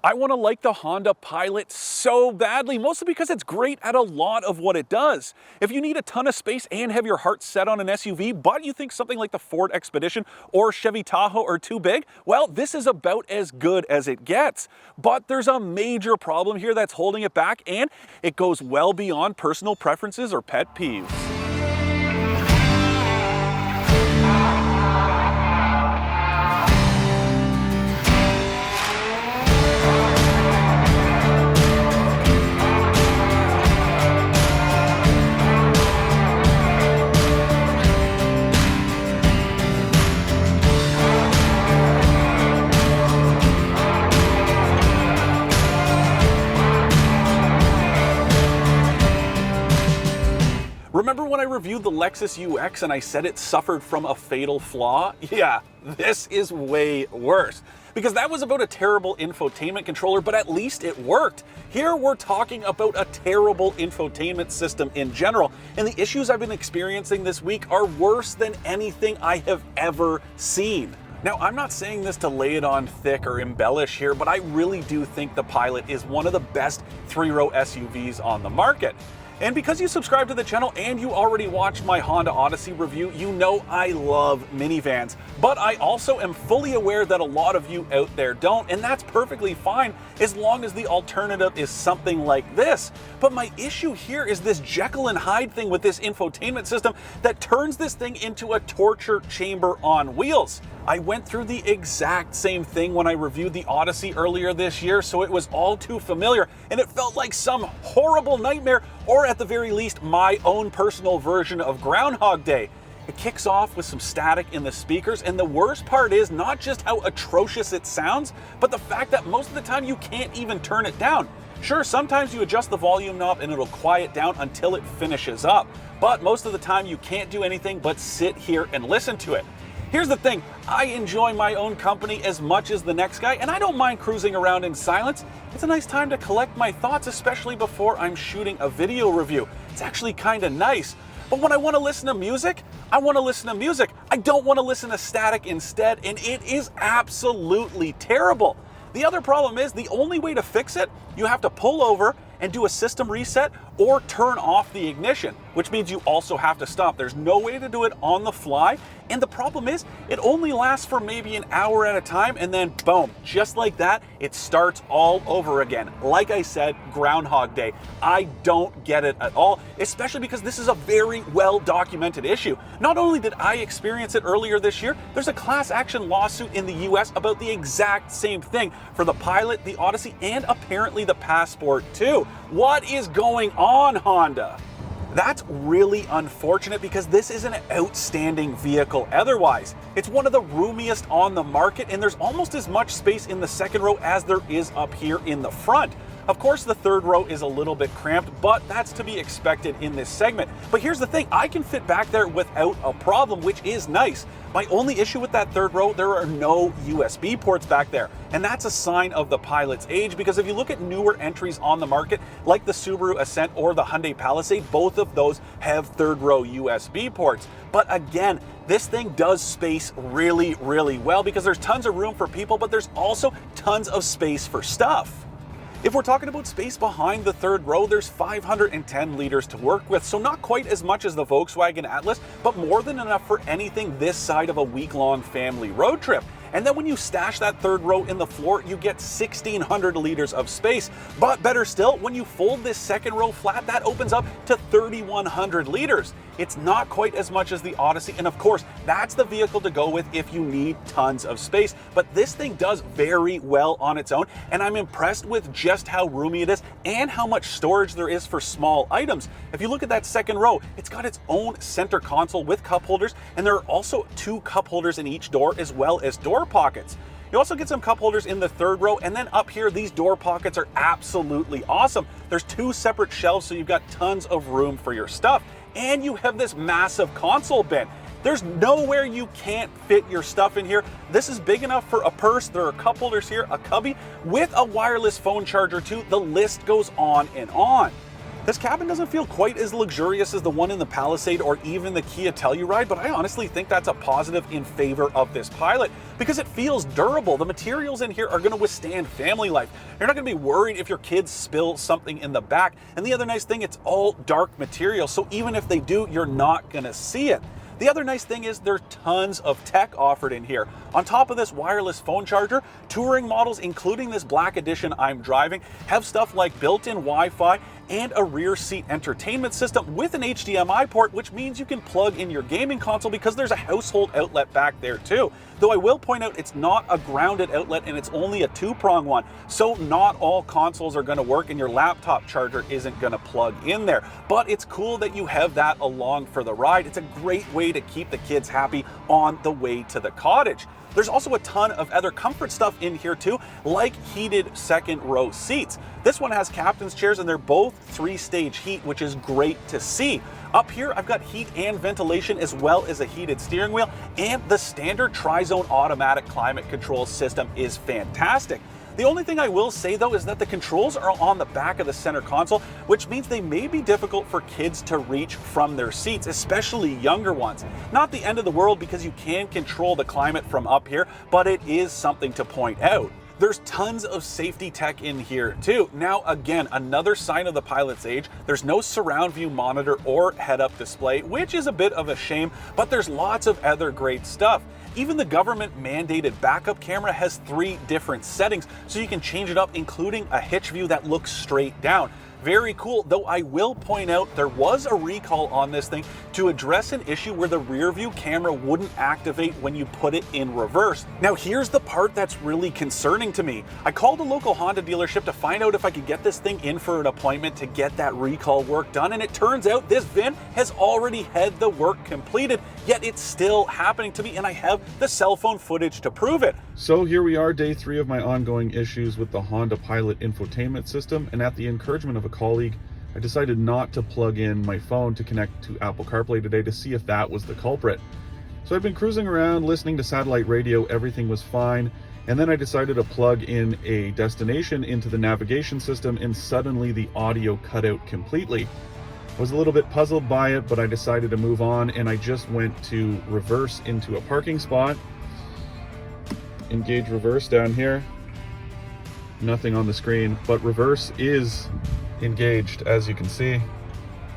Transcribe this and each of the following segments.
I want to like the Honda Pilot so badly, mostly because it's great at a lot of what it does. If you need a ton of space and have your heart set on an SUV, but you think something like the Ford Expedition or Chevy Tahoe are too big, well, this is about as good as it gets. But there's a major problem here that's holding it back, and it goes well beyond personal preferences or pet peeves. Remember when I reviewed the Lexus UX and I said it suffered from a fatal flaw? Yeah, this is way worse. Because that was about a terrible infotainment controller, but at least it worked. Here we're talking about a terrible infotainment system in general, and the issues I've been experiencing this week are worse than anything I have ever seen. Now, I'm not saying this to lay it on thick or embellish here, but I really do think the Pilot is one of the best three-row SUVs on the market. And because you subscribe to the channel and you already watched my Honda Odyssey review, you know I love minivans. But I also am fully aware that a lot of you out there don't, and that's perfectly fine as long as the alternative is something like this. But my issue here is this Jekyll and Hyde thing with this infotainment system that turns this thing into a torture chamber on wheels. I went through the exact same thing when I reviewed the Odyssey earlier this year, so it was all too familiar, and it felt like some horrible nightmare, or at the very least, my own personal version of Groundhog Day. It kicks off with some static in the speakers, and the worst part is not just how atrocious it sounds, but the fact that most of the time you can't even turn it down. Sure, sometimes you adjust the volume knob and it'll quiet down until it finishes up, but most of the time you can't do anything but sit here and listen to it. Here's the thing, I enjoy my own company as much as the next guy, and I don't mind cruising around in silence. It's a nice time to collect my thoughts, especially before I'm shooting a video review. It's actually kind of nice. But when I want to listen to music, I want to listen to music. I don't want to listen to static instead, and it is absolutely terrible. The other problem is the only way to fix it, you have to pull over and do a system reset or turn off the ignition, which means you also have to stop. There's no way to do it on the fly. And the problem is it only lasts for maybe an hour at a time, and then boom, just like that, it starts all over again. Like I said, Groundhog Day. I don't get it at all, especially because this is a very well documented issue. Not only did I experience it earlier this year, there's a class action lawsuit in the US about the exact same thing for the Pilot, the Odyssey, and apparently the Passport too. What is going on, Honda? That's really unfortunate because this is an outstanding vehicle otherwise. It's one of the roomiest on the market, and there's almost as much space in the second row as there is up here in the front. Of course, the third row is a little bit cramped, but that's to be expected in this segment. But here's the thing, I can fit back there without a problem, which is nice. My only issue with that third row, there are no USB ports back there. And that's a sign of the Pilot's age, because if you look at newer entries on the market, like the Subaru Ascent or the Hyundai Palisade, both of those have third row USB ports. But again, this thing does space really, really well because there's tons of room for people, but there's also tons of space for stuff. If we're talking about space behind the third row, there's 510 liters to work with, so not quite as much as the Volkswagen Atlas, but more than enough for anything this side of a week-long family road trip. And then when you stash that third row in the floor, you get 1,600 liters of space. But better still, when you fold this second row flat, that opens up to 3,100 liters. It's not quite as much as the Odyssey, and of course, that's the vehicle to go with if you need tons of space. But this thing does very well on its own, and I'm impressed with just how roomy it is and how much storage there is for small items. If you look at that second row, it's got its own center console with cup holders, and there are also 2 cup holders in each door as well as door pockets. You also get some cup holders in the third row, and then up here, these door pockets are absolutely awesome. There's 2 separate shelves, so you've got tons of room for your stuff. And you have this massive console bin. There's nowhere you can't fit your stuff in here. This is big enough for a purse. There are cup holders here, a cubby with a wireless phone charger too. The list goes on and on. This cabin doesn't feel quite as luxurious as the one in the Palisade or even the Kia Telluride, but I honestly think that's a positive in favor of this Pilot because it feels durable. The materials in here are going to withstand family life. You're not going to be worried if your kids spill something in the back. And the other nice thing, it's all dark material, so even if they do, you're not going to see it. The other nice thing is there's tons of tech offered in here. On top of this wireless phone charger, touring models, including this black edition I'm driving, have stuff like built-in Wi-Fi and a rear seat entertainment system with an HDMI port, which means you can plug in your gaming console because there's a household outlet back there too. Though I will point out it's not a grounded outlet and it's only a two-prong one, so not all consoles are going to work and your laptop charger isn't going to plug in there. But it's cool that you have that along for the ride. It's a great way to keep the kids happy on the way to the cottage. There's also a ton of other comfort stuff in here too, like heated second row seats. This one has captain's chairs and they're both 3-stage heat, which is great to see. Up here, I've got heat and ventilation as well as a heated steering wheel, and the standard tri-zone automatic climate control system is fantastic. The only thing I will say though is that the controls are on the back of the center console, which means they may be difficult for kids to reach from their seats, especially younger ones. Not the end of the world because you can control the climate from up here, but it is something to point out. There's tons of safety tech in here too. Now again, another sign of the Pilot's age, there's no surround view monitor or head-up display, which is a bit of a shame, but there's lots of other great stuff. Even the government mandated backup camera has 3 different settings, so you can change it up, including a hitch view that looks straight down. Very cool, though I will point out there was a recall on this thing to address an issue where the rear view camera wouldn't activate when you put it in reverse. Now here's the part that's really concerning to me. I called a local Honda dealership to find out if I could get this thing in for an appointment to get that recall work done, and it turns out this VIN has already had the work completed, yet it's still happening to me and I have the cell phone footage to prove it. So here we are, day 3 of my ongoing issues with the Honda Pilot infotainment system, and at the encouragement of a colleague, I decided not to plug in my phone to connect to Apple CarPlay today to see if that was the culprit. So I've been cruising around listening to satellite radio, everything was fine, and then I decided to plug in a destination into the navigation system and suddenly the audio cut out completely. I was a little bit puzzled by it, but I decided to move on, and I just went to reverse into a parking spot. Engage reverse down here. Nothing on the screen, but reverse is engaged. As you can see,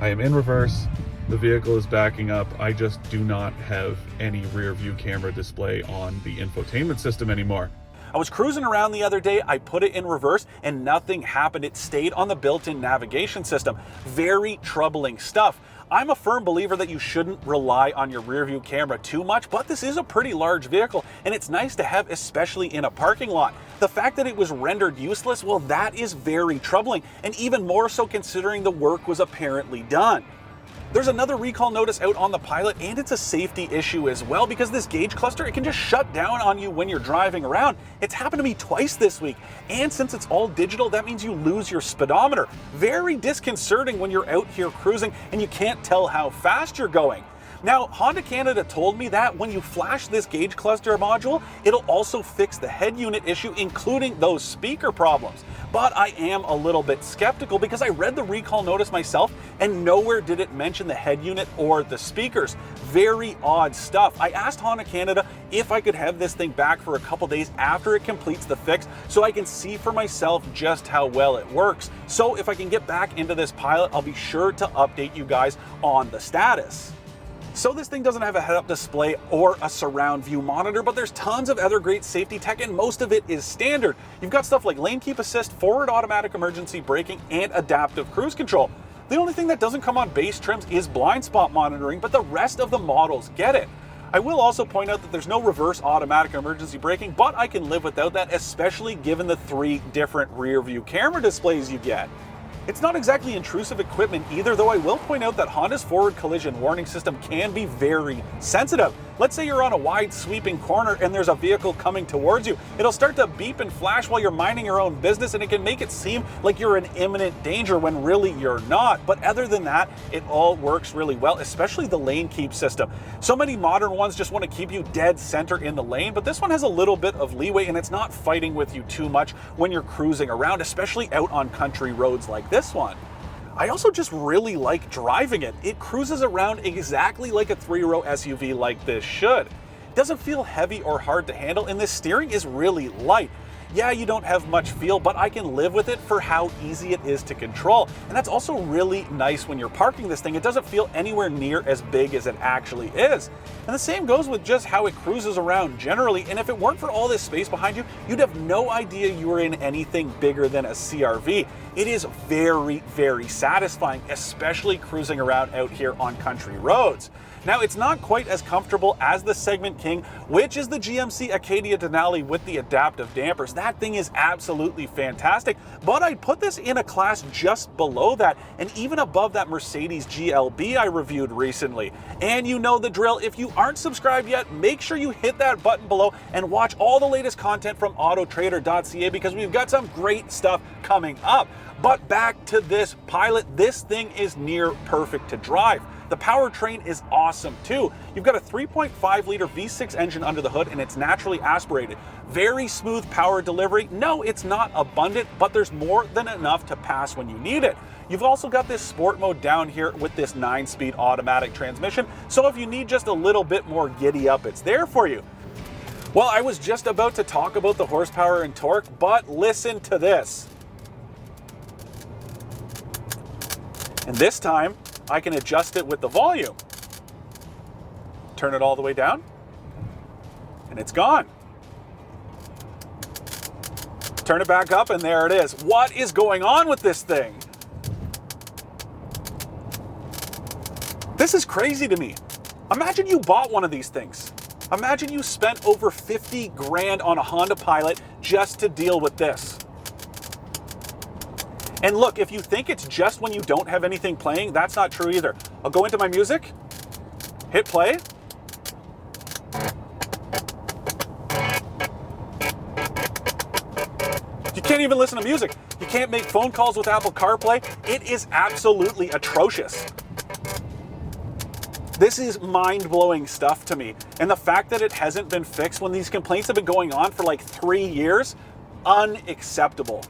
I am in reverse. The vehicle is backing up. I just do not have any rear view camera display on the infotainment system anymore. I was cruising around the other day, I put it in reverse and nothing happened. It stayed on the built-in navigation system. Very troubling stuff. I'm a firm believer that you shouldn't rely on your rear view camera too much, but this is a pretty large vehicle and it's nice to have, especially in a parking lot. The fact that it was rendered useless, well, that is very troubling, and even more so considering the work was apparently done. There's another recall notice out on the Pilot, and it's a safety issue as well because this gauge cluster, it can just shut down on you when you're driving around. It's happened to me twice this week, and since it's all digital, that means you lose your speedometer. Very disconcerting when you're out here cruising and you can't tell how fast you're going. Now, Honda Canada told me that when you flash this gauge cluster module, it'll also fix the head unit issue, including those speaker problems. But I am a little bit skeptical because I read the recall notice myself and nowhere did it mention the head unit or the speakers. Very odd stuff. I asked Honda Canada if I could have this thing back for a couple days after it completes the fix so I can see for myself just how well it works. So if I can get back into this Pilot, I'll be sure to update you guys on the status. So this thing doesn't have a head-up display or a surround view monitor, but there's tons of other great safety tech and most of it is standard. You've got stuff like lane keep assist, forward automatic emergency braking, and adaptive cruise control. The only thing that doesn't come on base trims is blind spot monitoring, but the rest of the models get it. I will also point out that there's no reverse automatic emergency braking, but I can live without that, especially given the 3 different rear view camera displays you get. It's not exactly intrusive equipment either, though I will point out that Honda's forward collision warning system can be very sensitive. Let's say you're on a wide sweeping corner and there's a vehicle coming towards you. It'll start to beep and flash while you're minding your own business, and it can make it seem like you're in imminent danger when really you're not. But other than that, it all works really well, especially the lane keep system. So many modern ones just want to keep you dead center in the lane, but this one has a little bit of leeway and it's not fighting with you too much when you're cruising around, especially out on country roads like this one. I also just really like driving it. It cruises around exactly like a 3-row SUV like this should. It doesn't feel heavy or hard to handle, and this steering is really light. Yeah, you don't have much feel, but I can live with it for how easy it is to control. And that's also really nice when you're parking this thing. It doesn't feel anywhere near as big as it actually is. And the same goes with just how it cruises around generally. And if it weren't for all this space behind you, you'd have no idea you were in anything bigger than a CR-V. It is very, very satisfying, especially cruising around out here on country roads. Now, it's not quite as comfortable as the Segment King, which is the GMC Acadia Denali with the adaptive dampers. That thing is absolutely fantastic, but I'd put this in a class just below that and even above that Mercedes GLB I reviewed recently. And you know the drill. If you aren't subscribed yet, make sure you hit that button below and watch all the latest content from autoTRADER.ca because we've got some great stuff coming up. But back to this Pilot, this thing is near perfect to drive. The powertrain is awesome too. You've got a 3.5 liter V6 engine under the hood and it's naturally aspirated. Very smooth power delivery. No, it's not abundant, but there's more than enough to pass when you need it. You've also got this sport mode down here with this 9-speed automatic transmission. So if you need just a little bit more giddy up, it's there for you. Well, I was just about to talk about the horsepower and torque, but listen to this. And this time, I can adjust it with the volume. Turn it all the way down, and it's gone. Turn it back up, and there it is. What is going on with this thing? This is crazy to me. Imagine you bought one of these things. Imagine you spent over 50 grand on a Honda Pilot just to deal with this. And look, if you think it's just when you don't have anything playing, that's not true either. I'll go into my music, hit play. You can't even listen to music. You can't make phone calls with Apple CarPlay. It is absolutely atrocious. This is mind-blowing stuff to me. And the fact that it hasn't been fixed when these complaints have been going on for like 3 years, unacceptable.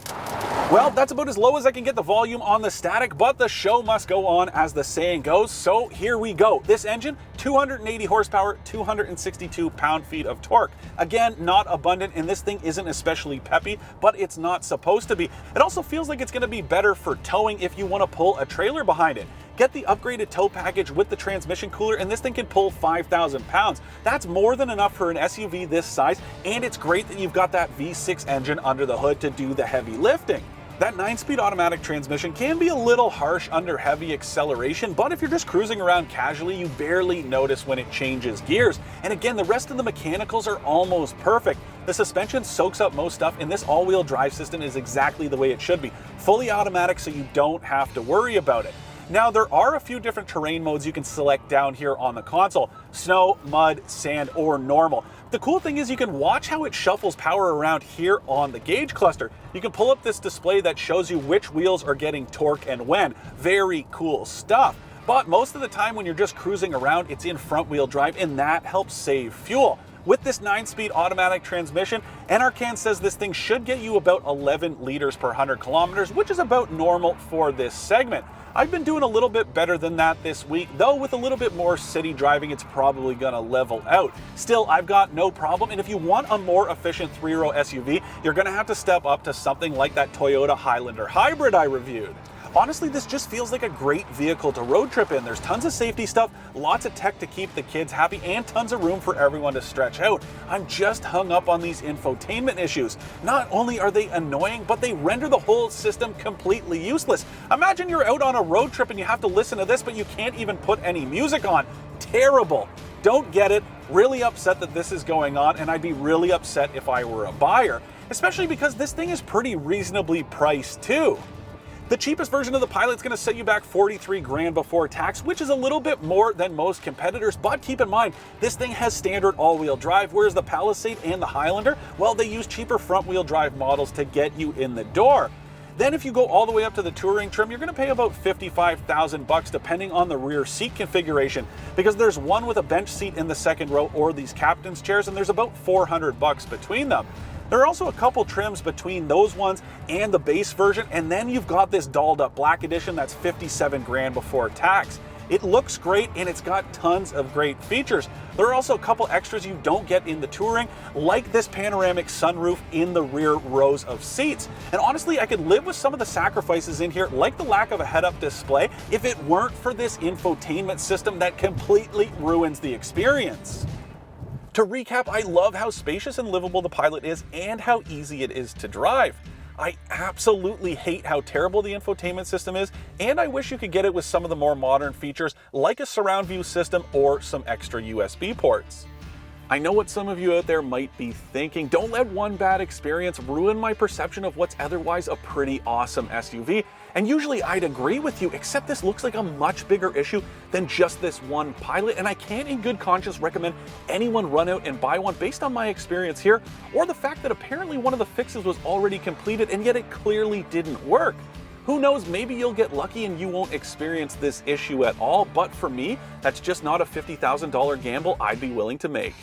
Well, that's about as low as I can get the volume on the static, but the show must go on as the saying goes. So here we go. This engine, 280 horsepower, 262 pound-feet of torque. Again, not abundant, and this thing isn't especially peppy, but it's not supposed to be. It also feels like it's gonna be better for towing if you wanna pull a trailer behind it. Get the upgraded tow package with the transmission cooler, and this thing can pull 5,000 pounds. That's more than enough for an SUV this size, and it's great that you've got that V6 engine under the hood to do the heavy lifting. That 9-speed automatic transmission can be a little harsh under heavy acceleration, but if you're just cruising around casually, you barely notice when it changes gears. And again, the rest of the mechanicals are almost perfect. The suspension soaks up most stuff, and this all-wheel drive system is exactly the way it should be. Fully automatic, so you don't have to worry about it. Now, there are a few different terrain modes you can select down here on the console: snow, mud, sand, or normal. The cool thing is you can watch how it shuffles power around here on the gauge cluster. You can pull up this display that shows you which wheels are getting torque and when. Very cool stuff. But most of the time when you're just cruising around, it's in front wheel drive, and that helps save fuel. With this 9-speed automatic transmission, NRCan says this thing should get you about 11 liters per 100 kilometers, which is about normal for this segment. I've been doing a little bit better than that this week, though with a little bit more city driving, it's probably gonna level out. Still, I've got no problem, and if you want a more efficient 3-row SUV, you're gonna have to step up to something like that Toyota Highlander Hybrid I reviewed. Honestly, this just feels like a great vehicle to road trip in. There's tons of safety stuff, lots of tech to keep the kids happy, and tons of room for everyone to stretch out. I'm just hung up on these infotainment issues. Not only are they annoying, but they render the whole system completely useless. Imagine you're out on a road trip and you have to listen to this, but you can't even put any music on. Terrible. Don't get it. Really upset that this is going on, and I'd be really upset if I were a buyer, especially because this thing is pretty reasonably priced too. The cheapest version of the Pilot's gonna set you back 43 grand before tax, which is a little bit more than most competitors, but keep in mind, this thing has standard all-wheel drive, whereas the Palisade and the Highlander, well, they use cheaper front-wheel drive models to get you in the door. Then if you go all the way up to the touring trim, you're gonna pay about 55,000 bucks depending on the rear seat configuration, because there's one with a bench seat in the second row or these captain's chairs, and there's about 400 bucks between them. There are also a couple trims between those ones and the base version, and then you've got this dolled up black edition that's 57 grand before tax. It looks great and it's got tons of great features. There are also a couple extras you don't get in the Touring, like this panoramic sunroof in the rear rows of seats. And honestly, I could live with some of the sacrifices in here, like the lack of a head-up display, if it weren't for this infotainment system that completely ruins the experience. To recap, I love how spacious and livable the Pilot is and how easy it is to drive. I absolutely hate how terrible the infotainment system is, and I wish you could get it with some of the more modern features like a surround view system or some extra USB ports. I know what some of you out there might be thinking. Don't let one bad experience ruin my perception of what's otherwise a pretty awesome SUV. And usually I'd agree with you, except this looks like a much bigger issue than just this one Pilot, and I can't in good conscience recommend anyone run out and buy one based on my experience here, or the fact that apparently one of the fixes was already completed and yet it clearly didn't work. Who knows, maybe you'll get lucky and you won't experience this issue at all, but for me, that's just not a $50,000 gamble I'd be willing to make.